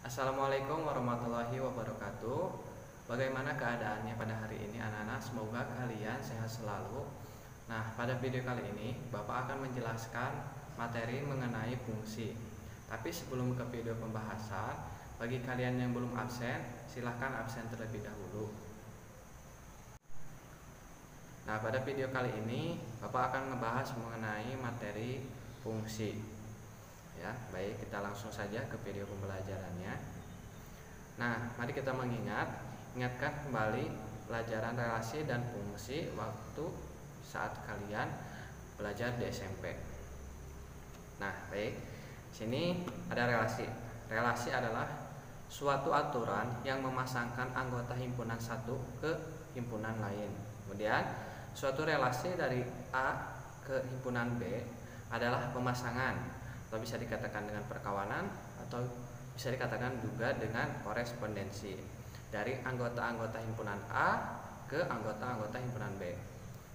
Assalamualaikum warahmatullahi wabarakatuh. Bagaimana keadaannya pada hari ini anak-anak? Semoga kalian sehat selalu. Nah, pada video kali ini Bapak akan menjelaskan materi mengenai fungsi. Tapi sebelum ke video pembahasan, bagi kalian yang belum absen, silahkan absen terlebih dahulu. Nah, pada video kali ini Bapak akan membahas mengenai materi fungsi. Ya, baik, kita langsung saja ke video pembelajarannya. Nah, mari kita ingatkan kembali pelajaran relasi dan fungsi waktu saat kalian belajar di SMP. Nah, baik. Sini ada relasi. Relasi adalah suatu aturan yang memasangkan anggota himpunan satu ke himpunan lain. Kemudian, suatu relasi dari A ke himpunan B adalah pemasangan, atau bisa dikatakan dengan perkawanan, atau bisa dikatakan juga dengan korespondensi dari anggota-anggota himpunan A ke anggota-anggota himpunan B.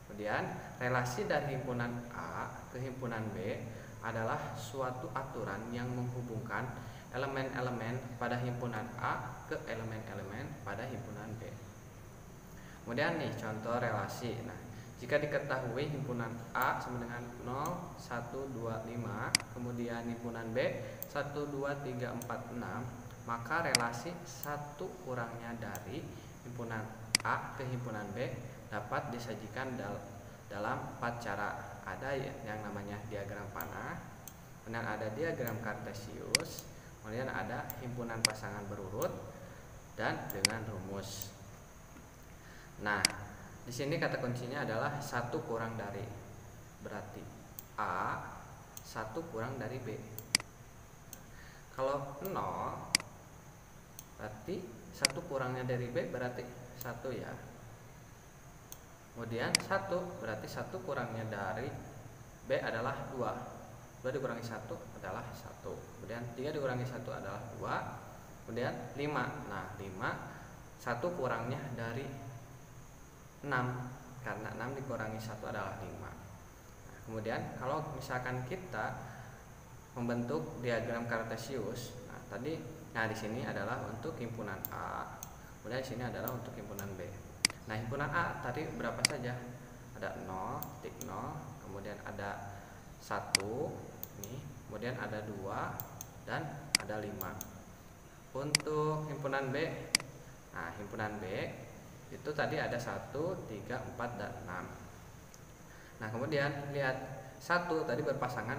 Kemudian relasi dari himpunan A ke himpunan B adalah suatu aturan yang menghubungkan elemen-elemen pada himpunan A ke elemen-elemen pada himpunan B. Kemudian nih contoh relasi. Nah, jika diketahui himpunan A sama dengan 0, 1, 2, 5, kemudian himpunan B 1, 2, 3, 4, 6, maka relasi 1 kurangnya dari himpunan A ke himpunan B dapat disajikan dalam 4 cara. Ada yang namanya diagram panah, kemudian ada diagram kartesius, kemudian ada himpunan pasangan berurut, dan dengan rumus. Nah, di sini kata kuncinya adalah 1 kurang dari, berarti A 1 kurang dari B. Kalau 0 berarti 1 kurangnya dari B berarti 1 ya. Kemudian 1 berarti 1 kurangnya dari B adalah 2. 2 dikurangi 1 adalah 1. Kemudian 3 dikurangi 1 adalah 2. Kemudian 5. Nah, 5 1 kurangnya dari 6, karena 6 dikurangi 1 adalah 5. Nah, kemudian kalau misalkan kita membentuk diagram kartesius, di sini adalah untuk himpunan A, kemudian di sini adalah untuk himpunan B. Nah, himpunan A tadi berapa saja? Ada 0, titik 0, kemudian ada 1, nih, kemudian ada 2, dan ada 5. Untuk himpunan B, nah himpunan B itu tadi ada 1, 3, 4, dan 6. Nah, kemudian lihat 1 tadi berpasangan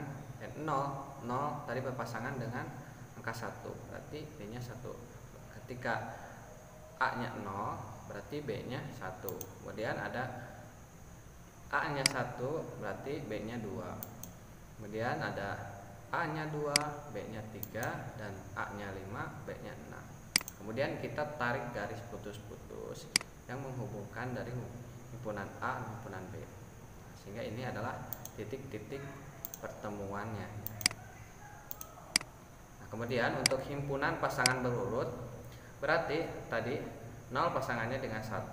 0 tadi berpasangan dengan angka 1, berarti B-nya 1. Ketika A-nya 0 berarti B-nya 1. Kemudian ada A-nya 1 berarti B-nya 2. Kemudian ada A-nya 2, B-nya 3, dan A-nya 5, B-nya 6. Kemudian kita tarik garis putus-putus yang menghubungkan dari himpunan A dan himpunan B, sehingga ini adalah titik-titik pertemuannya. Nah, kemudian untuk himpunan pasangan berurut berarti tadi 0 pasangannya dengan 1,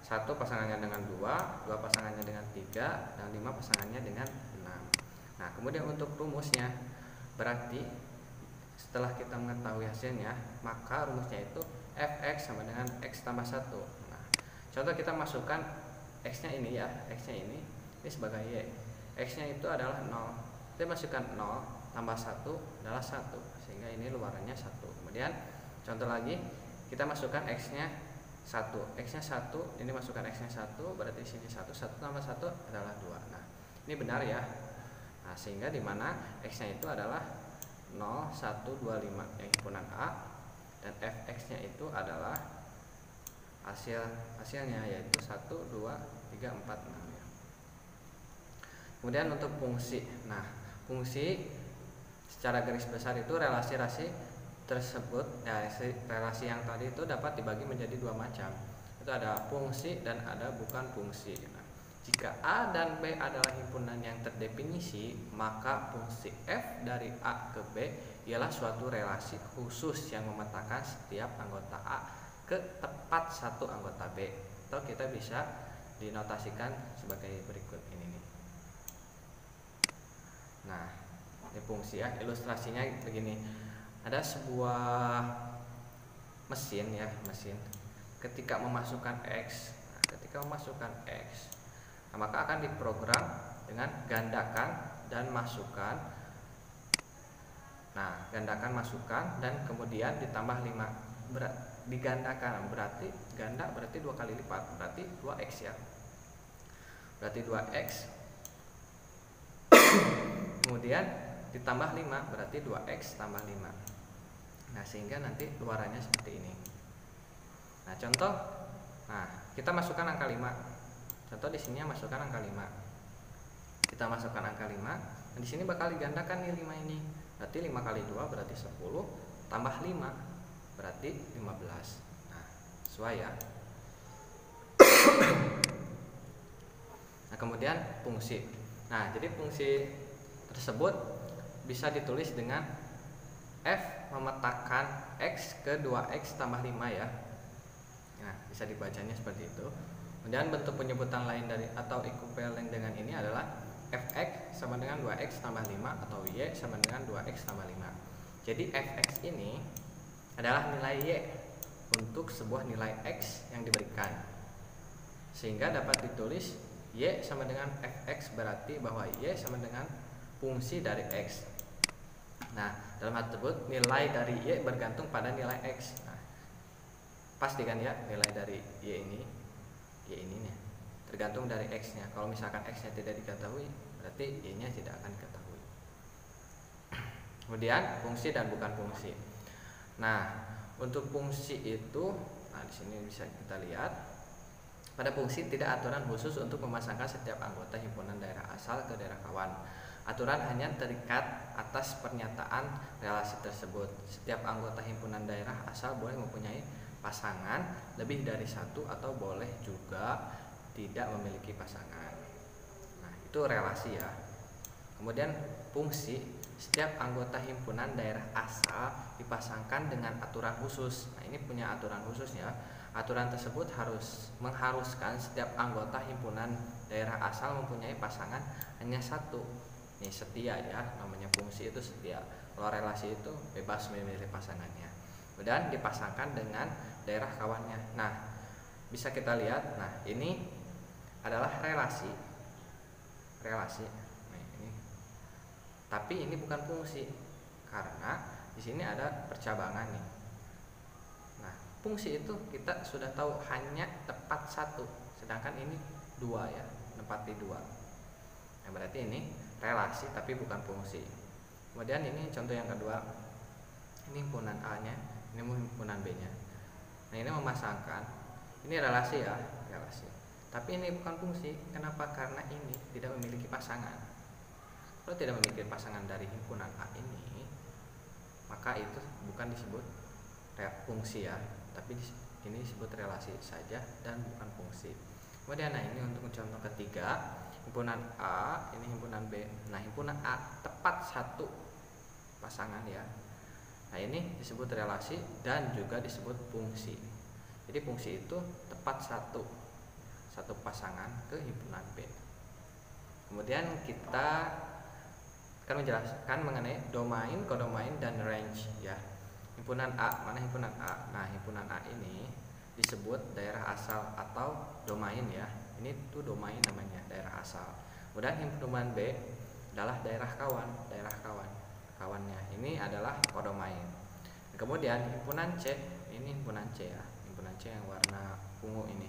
1 pasangannya dengan 2, 2 pasangannya dengan 3, dan 5 pasangannya dengan 6. Nah, kemudian untuk rumusnya berarti setelah kita mengetahui hasilnya, maka rumusnya itu fx sama dengan x tambah 1. Nah, contoh kita masukkan x-nya ini ya, x-nya ini sebagai y. X-nya itu adalah 0. Kita masukkan 0 tambah 1 adalah 1, sehingga ini luarannya 1. Kemudian contoh lagi, kita masukkan x-nya 1. X-nya 1, ini masukkan x-nya 1, berarti di sini 1 tambah 1 adalah 2. Nah, ini benar ya. Nah, sehingga di mana x-nya itu adalah 0, 1, 2, 5 yang himpunan A, dan fx-nya itu adalah hasilnya yaitu 1, 2, 3, 4, 6 ya. Kemudian untuk fungsi. Nah, fungsi secara garis besar itu relasi tersebut ya, relasi yang tadi itu dapat dibagi menjadi 2 macam. Itu ada fungsi dan ada bukan fungsi. Nah, jika A dan B adalah himpunan yang terdefinisi, maka fungsi F dari A ke B ialah suatu relasi khusus yang memetakan setiap anggota A ke tepat satu anggota B. Atau kita bisa dinotasikan sebagai berikut ini nih. Nah, ini fungsi ya, ilustrasinya begini. ada sebuah mesin ya, mesin ketika memasukkan X, maka akan diprogram dengan gandakan dan masukkan. Nah, gandakan masukkan dan kemudian ditambah 5. Digandakan berarti ganda berarti 2 kali lipat, berarti 2x ya. Berarti 2x. Kemudian ditambah 5 berarti 2x tambah 5. Nah, sehingga nanti luarannya seperti ini. Nah, contoh. Nah, kita masukkan angka 5. Contoh di sini masukkan angka 5. Kita masukkan angka 5. Nah, di sini bakal digandakan nih 5 ini. Berarti 5 kali 2 berarti 10 tambah 5 berarti 15. Nah, sesuai ya. Nah, kemudian fungsi. Nah, jadi fungsi tersebut bisa ditulis dengan f memetakan x ke 2x tambah 5 ya. Nah, bisa dibacanya seperti itu. Kemudian bentuk penyebutan lain dari atau ekuivalen dengan ini adalah fx sama dengan 2x tambah 5 atau y sama dengan 2x tambah 5. Jadi fx ini adalah nilai y untuk sebuah nilai x yang diberikan. Sehingga dapat ditulis y sama dengan fx berarti bahwa y sama dengan fungsi dari x. Nah, dalam hal tersebut nilai dari y bergantung pada nilai x. Nah, pastikan ya nilai dari y ini nih, tergantung dari x-nya. Kalau misalkan x-nya tidak diketahui, berarti y-nya tidak akan diketahui. Kemudian fungsi dan bukan fungsi. Nah, untuk fungsi itu, nah di sini bisa kita lihat pada fungsi tidak aturan khusus untuk memasangkan setiap anggota himpunan daerah asal ke daerah kawan. Aturan hanya terikat atas pernyataan relasi tersebut. Setiap anggota himpunan daerah asal boleh mempunyai pasangan lebih dari satu atau boleh juga tidak memiliki pasangan. Nah, itu relasi ya. Kemudian fungsi, setiap anggota himpunan daerah asal dipasangkan dengan aturan khusus. Nah, ini punya aturan khusus ya. Aturan tersebut mengharuskan setiap anggota himpunan daerah asal mempunyai pasangan hanya satu. Ini setia ya, namanya fungsi itu setia. Kalau relasi itu bebas memilih pasangannya. Kemudian dipasangkan dengan daerah kawannya. Nah, bisa kita lihat. Nah, ini adalah relasi. Nah, ini. Tapi ini bukan fungsi karena di sini ada percabangan nih. Nah, fungsi itu kita sudah tahu hanya tepat satu, sedangkan ini dua ya, menempati dua. Nah, berarti ini relasi tapi bukan fungsi. Kemudian ini contoh yang kedua. Ini himpunan A-nya, ini himpunan B-nya. Nah, ini memasangkan. Ini relasi ya, relasi. Tapi ini bukan fungsi. Kenapa? Karena ini tidak memiliki pasangan. Kalau tidak memiliki pasangan dari himpunan A ini, maka itu bukan disebut fungsi ya, tapi ini disebut relasi saja dan bukan fungsi. Kemudian nah ini untuk contoh ketiga, himpunan A, ini himpunan B. Nah, himpunan A tepat satu pasangan ya. Nah, ini disebut relasi dan juga disebut fungsi. Jadi fungsi itu tepat satu pasangan ke himpunan B. Kemudian kita akan menjelaskan mengenai domain, kodomain, dan range ya. Himpunan A, mana himpunan A? Nah, himpunan A ini disebut daerah asal atau domain ya. Ini tuh domain namanya, daerah asal. Kemudian himpunan B adalah daerah kawannya. Ini adalah kodomain. Kemudian himpunan C, ini himpunan C ya. Himpunan C yang warna ungu ini.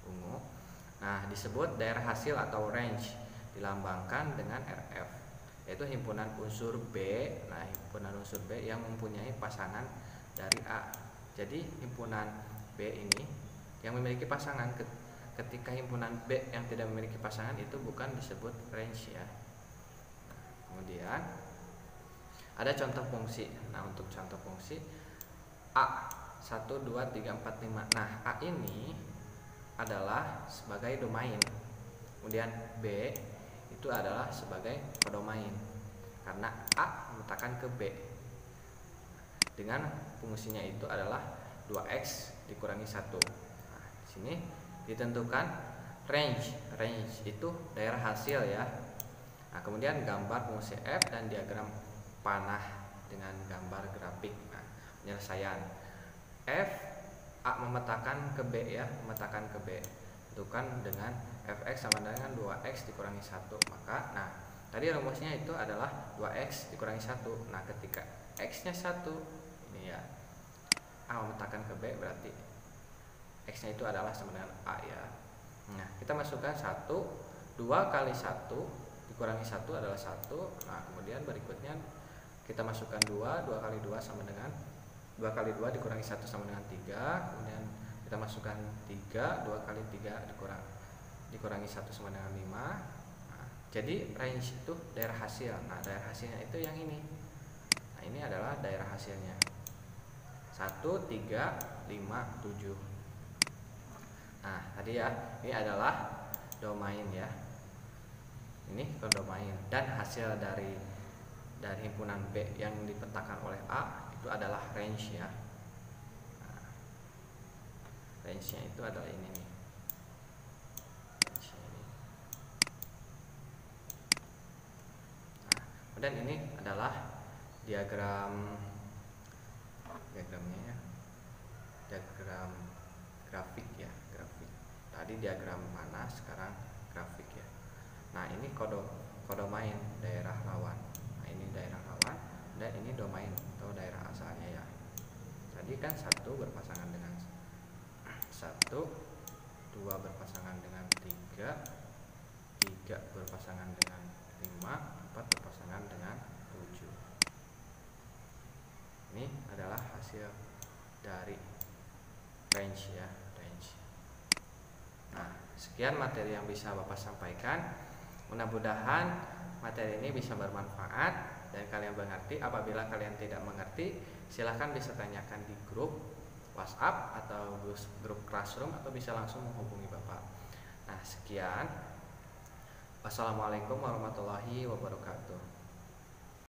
Ungu. Nah, disebut daerah hasil atau range, dilambangkan dengan RF, yaitu himpunan unsur B. Nah, himpunan unsur B yang mempunyai pasangan dari A. Jadi himpunan B ini yang memiliki pasangan. Ketika himpunan B yang tidak memiliki pasangan itu bukan disebut range ya. Kemudian ada contoh fungsi. Nah, untuk contoh fungsi A 1, 2, 3, 4, 5. Nah, A ini adalah sebagai domain. Kemudian B itu adalah sebagai kodomain. Karena A meletakkan ke B. Dengan fungsinya itu adalah 2x dikurangi 1. Nah, di sini ditentukan range. Range itu daerah hasil ya. Nah, kemudian gambar fungsi f dan diagram panah dengan gambar grafik. Nah, penyelesaian F A memetakan ke B ya, memetakan ke B. Tentukan dengan fx sama dengan 2x dikurangi 1. Maka nah, tadi rumusnya itu adalah 2x dikurangi 1. Nah, ketika x-nya 1, ini ya. A memetakan ke B berarti x-nya itu adalah sama dengan A ya. Nah, kita masukkan 1, 2 kali 1 dikurangi 1 adalah 1. Nah, kemudian berikutnya kita masukkan 2, 2 kali 2 sama dengan 2 kali 2 dikurangi 1 sama dengan 3. Kemudian kita masukkan 3, 2 kali 3 dikurangi 1 sama dengan 5. Nah, jadi range itu daerah hasil. Nah, daerah hasilnya itu yang ini. Nah, ini adalah daerah hasilnya 1, 3, 5, 7. Nah, tadi ya, ini adalah domain ya. Ini domain, dan hasil dari himpunan B yang dipetakan oleh A itu adalah range ya. Nah, range-nya itu adalah ini nih. Range-nya ini. Nah, kemudian ini adalah diagramnya ya. Diagram grafik ya, grafik. Tadi diagram mana, sekarang grafik ya. Nah, ini kodomain daerah rawan. Nah, ini daerah rawan dan ini domain atau daerah asalnya ya. Tadi kan 1 berpasangan dengan 1, 2 berpasangan dengan 3, 3 berpasangan dengan 5, 4 berpasangan dengan 7. Ini adalah hasil dari range ya, range. Nah, sekian materi yang bisa Bapak sampaikan. Mudah-mudahan materi ini bisa bermanfaat dan kalian mengerti. Apabila kalian tidak mengerti, silahkan bisa tanyakan di grup WhatsApp atau grup Classroom, atau bisa langsung menghubungi Bapak. Nah, sekian. Wassalamualaikum warahmatullahi wabarakatuh.